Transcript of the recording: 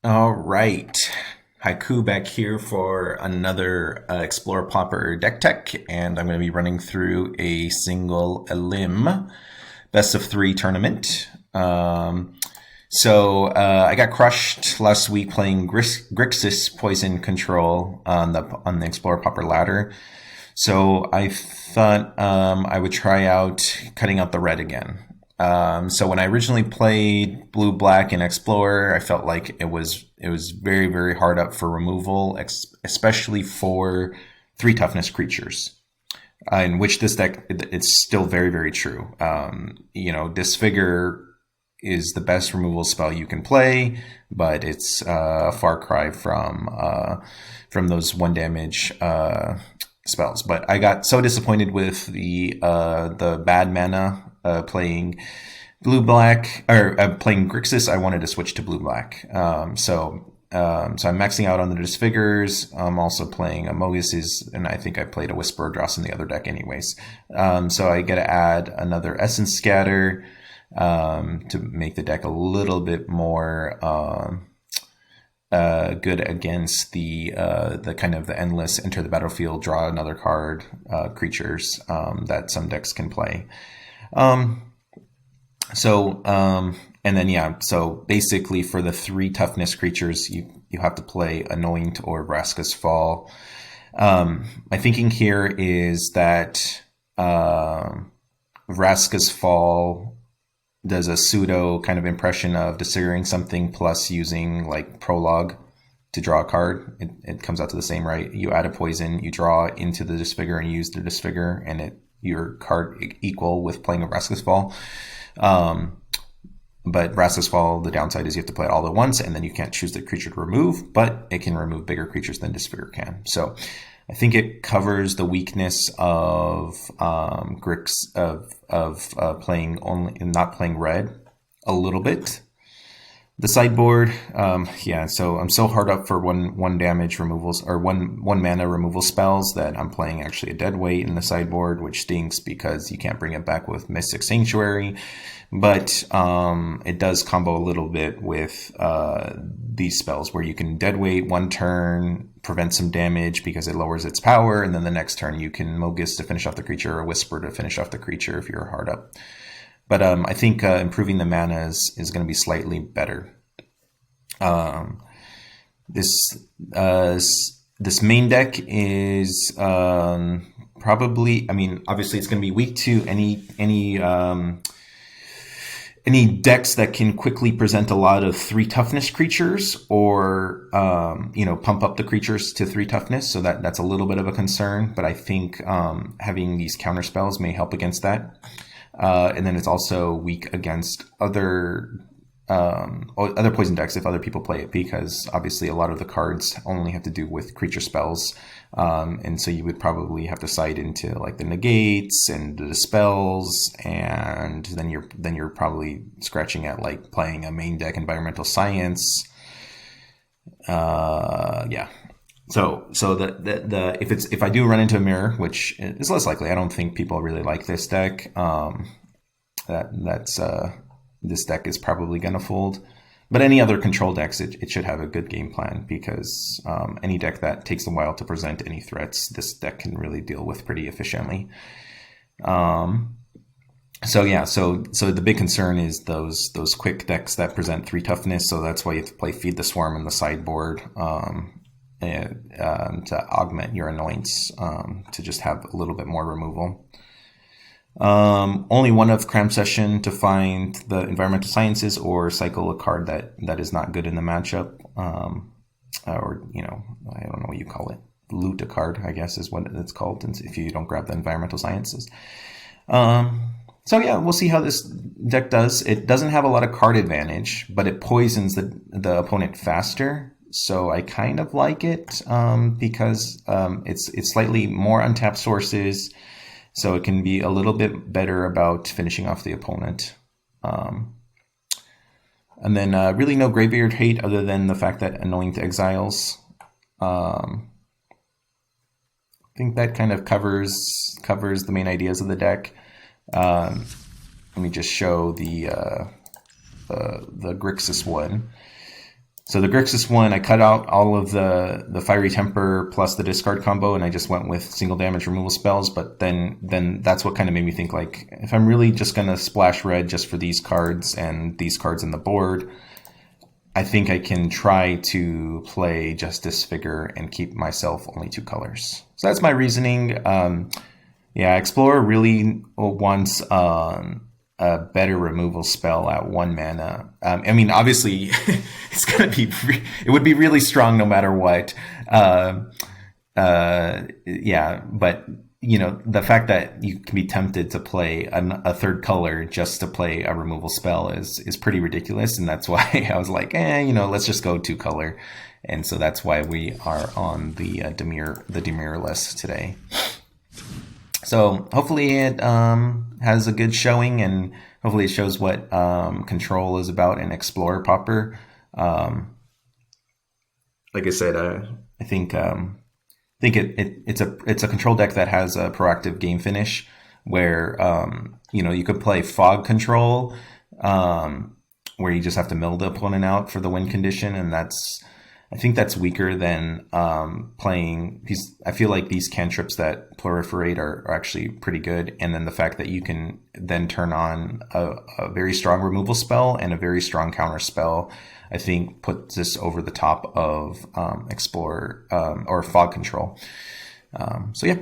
All right. Haiku back here for another Explore Pauper Deck Tech, and I'm going to be running through a single Elim best of three tournament. I got crushed last week playing Grixis Poison Control on the Explorer Pauper ladder. So I thought I would try out cutting out the red again. So when I originally played Blue Black and Explorer, I felt like it was very very hard up for removal, especially for three toughness creatures. In which this deck it's still very very true. Disfigure is the best removal spell you can play, but it's a far cry from those one damage spells. But I got so disappointed with the bad mana playing blue black or playing Grixis. I wanted to switch to blue black. So I'm maxing out on the Disfigures. I'm also playing a Mogis, and I think I played a Whisper Dross in the other deck anyways. So I get to add another Essence Scatter to make the deck a little bit more good against the kind of the endless enter the battlefield, draw another card creatures that some decks can play. So basically for the three toughness creatures, you have to play Anoint or Vraska's Fall. My thinking here is that Vraska's Fall does a pseudo kind of impression of disfiguring something plus using like Prologue to draw a card. It comes out to the same, right? You add a poison, you draw into the Disfigure and use the Disfigure, and your card equal with playing a Vraska's Fall. But Vraska's Fall, the downside is you have to play it all at once, and then you can't choose the creature to remove, but it can remove bigger creatures than Disfigure can. So I think it covers the weakness of Grix of playing only and not playing red a little bit. The sideboard, so I'm so hard up for one damage removals or one mana removal spells that I'm playing actually a dead weight in the sideboard, which stinks because you can't bring it back with Mystic Sanctuary. But it does combo a little bit with these spells where you can deadweight one turn, prevent some damage because it lowers its power, and then the next turn you can Mogis to finish off the creature or Whisper to finish off the creature if you're hard up. But I think improving the mana is going to be slightly better. This main deck is probably, I mean, obviously it's going to be weak to any decks that can quickly present a lot of three toughness creatures or pump up the creatures to three toughness. So that's a little bit of a concern, but I think having these counter spells may help against that. And then it's also weak against other poison decks if other people play it, because obviously a lot of the cards only have to do with creature spells, and so you would probably have to side into like the negates and the dispels, and then you're probably scratching at like playing a main deck environmental science. So if I do run into a mirror, which is less likely, I don't think people really like this deck. This deck is probably going to fold. But any other control decks, it should have a good game plan, because any deck that takes a while to present any threats, this deck can really deal with pretty efficiently. So the big concern is those quick decks that present three toughness. So that's why you have to play Feed the Swarm in the sideboard to augment your Anoints to just have a little bit more removal. Only one of Cram Session to find the environmental sciences or cycle a card that is not good in the matchup, or I don't know what you call it, loot a card, I guess is what it's called, if you don't grab the environmental sciences. We'll see how this deck does. It doesn't have a lot of card advantage, but it poisons the opponent faster. So I kind of like it because it's slightly more untapped sources. So it can be a little bit better about finishing off the opponent. And then really no graveyard hate other than the fact that Anoint exiles. I think that kind of covers the main ideas of the deck. Let me just show the Grixis one. So the Grixis one, I cut out all of the Fiery Temper plus the discard combo, and I just went with single damage removal spells. But then that's what kind of made me think, like, if I'm really just going to splash red just for these cards and these cards in the board, I think I can try to play just Disfigure and keep myself only 2 colors. So that's my reasoning. Explorer really wants a better removal spell at 1 mana. I mean, obviously, it's gonna be it would be really strong no matter what. But you know, the fact that you can be tempted to play a 3rd color just to play a removal spell is pretty ridiculous, and that's why I was like, let's just go 2 color, and so that's why we are on the Dimir list today. So hopefully it has a good showing, and hopefully it shows what Control is about in Explorer Pauper. Like I said, I think it's a Control deck that has a proactive game finish, where you could play Fog Control, where you just have to mill the opponent out for the win condition, and I think that's weaker than playing these. I feel like these cantrips that proliferate are actually pretty good. And then the fact that you can then turn on a very strong removal spell and a very strong counter spell, I think puts this over the top of Explorer or Fog Control. So yeah.